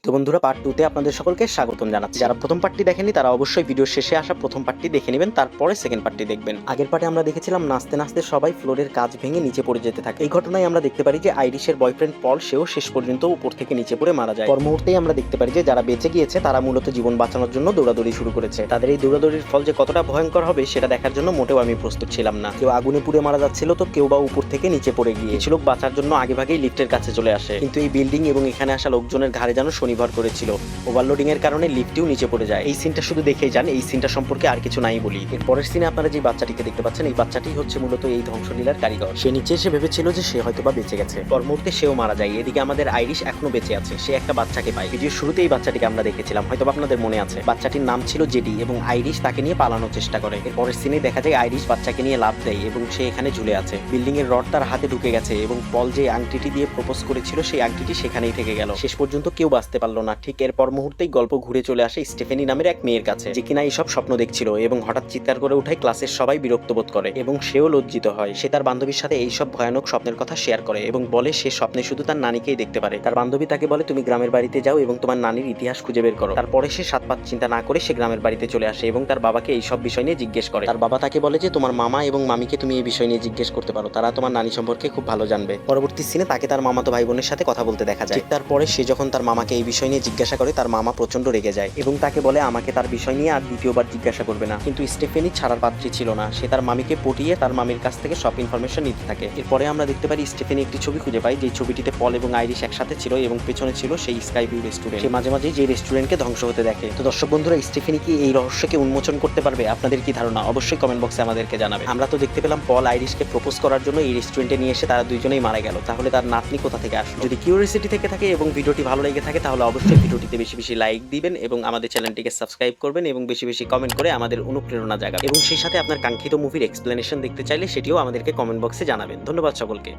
তো বন্ধুরা পার্ট 2 তে আপনাদের সকলকে স্বাগতম জানাচ্ছি। যারা প্রথম পার্টটি দেখেননি তারা অবশ্যই ভিডিওর শেষে আসা প্রথম পার্টটি দেখে নেবেন, তারপরে সেকেন্ড পার্টটি দেখবেন। আগের পার্টে আমরা দেখেছিলাম নাচতে নাচতে সবাই ফ্লোরের কাঁচ ভেঙে নিচে পড়ে যেতে থাকে। এই ঘটনায় আমরা দেখতে পারি যে আইরিশের বয়ফ্রেন্ড পল সেও শেষ পর্যন্ত উপর থেকে নিচে পড়ে মারা যায়। পর মুহূর্তেই আমরা দেখতে পারি যে যারা বেঁচে গিয়েছে তারা মূলত জীবন বাঁচানোর জন্য দৌড়াদৌড়ি শুরু করেছে। তাদের এই দৌড়াদৌড়ির ফল যে কতটা ভয়ঙ্কর হবে সেটা দেখার জন্য মোটেও আমি প্রস্তুত ছিলাম না। কেউ আগুনে পুড়ে মারা যাচ্ছিল, তো কেউ বা উপর থেকে নিচে পড়ে গিয়ে কিছু লোক বাঁচার জন্য আগেভাগেই লিফটের কাছে চলে আসে। কিন্তু এই বিল্ডিং এবং এখানে আসা লোকজনের ঘাড়ে যেন শনিভর করেছিল। ওভারলোডিং এর কারণে লিফটটিও নিচে পড়ে যায়। এই সিনটা শুধু দেখেই যান, এই সিনটা সম্পর্কে আর কিছু নাই বলি। এর পরের সিনে আপনারা যে বাচ্চাটিকে দেখতে পাচ্ছেন, এই বাচ্চাটি হচ্ছে মূলত এই ধ্বংসলীলার কারিগর। সে নিচে এসে ভেবেছিল যে সে হয়তোবা বেঁচে গেছে, পর মুহূর্তে সেও মারা যায়। এদিকে আমাদের আইরিশ এখনো বেঁচে আছে, সে একটা বাচ্চাকে পায়। ভিডিওর শুরুতে এই বাচ্চাটিকে আমরা দেখেছিলাম, হয়তোবা আপনাদের মনে আছে। বাচ্চাটির নাম ছিল জেডি এবং আইরিশ তাকে নিয়ে পালানোর চেষ্টা করে। এর পরের সিনে দেখা যায় আইরিশ বাচ্চাকে নিয়ে লাফ দেয় এবং সে এখানে ঝুলে আছে। বিল্ডিং এর রড তার হাতে ঢুকে গেছে এবং পল যে আংটিটি দিয়ে প্রপোজ করেছিল সেই আংটিটি সেখানেই থেকে গেল। শেষ পর্যন্ত কেউ বাঁচতে পারলো না। ঠিক এর পর মুহূর্তেই গল্প ঘুরে চলে আসে স্টেফেনি নামের এক মেয়ের কাছে, যে কিনা এইসব স্বপ্ন দেখছিল এবং হঠাৎ চিৎকার করে উঠায়। ক্লাসের সবাই বিরক্ত বোধ করে এবং সেও লজ্জিত হয়। সে তার বান্ধবীর সাথে এইসব ভয়ানক স্বপ্নের কথা শেয়ার করে এবং বলে সে স্বপ্নে শুধু তার নানিকেই দেখতে পারে। তার বান্ধবী তাকে বলে তুমি গ্রামের বাড়িতে যাও এবং তোমার নানির ইতিহাস খুঁজে বের করো। তারপরে সে সাত পাঁচ চিন্তা না করে সে গ্রামের বাড়িতে চলে আসে এবং তার বাবাকে এইসব বিষয় নিয়ে জিজ্ঞেস করে। তার বাবা তাকে বলে যে তোমার মামা এবং মামিকে তুমি এই বিষয় নিয়ে জিজ্ঞেস করতে পারো, তারা তোমার নানি সম্পর্কে খুব ভালো জানবে। পরবর্তী সিনে তাকে তার মামাতো ভাই বোনের সাথে কথা বলতে দেখা যায়। ঠিক তারপরে সে যখন তার মামাকে এই বিষয় নিয়ে জিজ্ঞাসা করে, তার মামা প্রচন্ড রেগে যায় এবং তাকে বলে আমাকে তার বিষয় নিয়ে আর দ্বিতীয়বার জিজ্ঞাসা করবে না। কিন্তু স্টেফেনি ছাড়ার পাত্রী ছিল না। সে তার মামিকে পটিয়ে তার মামির কাছ থেকে সব ইনফরমেশন নিতে থাকে। এরপরে আমরা দেখতে পারি স্টেফেনি একটি ছবি খুঁজে পাই, যে ছবিটিতে পল এবং আইরিশ একসাথে ছিল এবং পেছনে ছিল সেই স্কাই ভিউ রেস্টুরেন্ট। সে মাঝে মাঝে যে রেস্টুরেন্টকে ধ্বংস হতে দেখে। তো দর্শক বন্ধুরা, স্টেফেনি কি এই রহস্যকে উন্মোচন করতে পারবে? আপনাদের কি ধারণা? অবশ্যই কমেন্ট বক্সে আমাদেরকে জানাবে। আমরা তো দেখতে পেলাম পল আইরিশকে প্রপোজ করার জন্য এই রেস্টুরেন্টে নিয়ে এসে তারা দুইজনেই মারা গেল। তাহলে তার নাতনি কোথা থেকে আসলো? যদি কিউরিওসিটি থেকে থাকে এবং ভিডিওটি ভালো লেগে থাকে তাহলে অবশ্যই ভিডিওটিতে বেশি বেশি লাইক দিবেন এবং আমাদের চ্যানেলটিকে সাবস্ক্রাইব করবেন এবং বেশি বেশি কমেন্ট করে আমাদের অনুপ্রেরণা জাগাবেন। এবং সেই সাথে আপনার কাঙ্ক্ষিত মুভির এক্সপ্লেনেশন দেখতে চাইলে সেটিও আমাদেরকে কমেন্ট বক্সে জানাবেন। ধন্যবাদ সকলকে।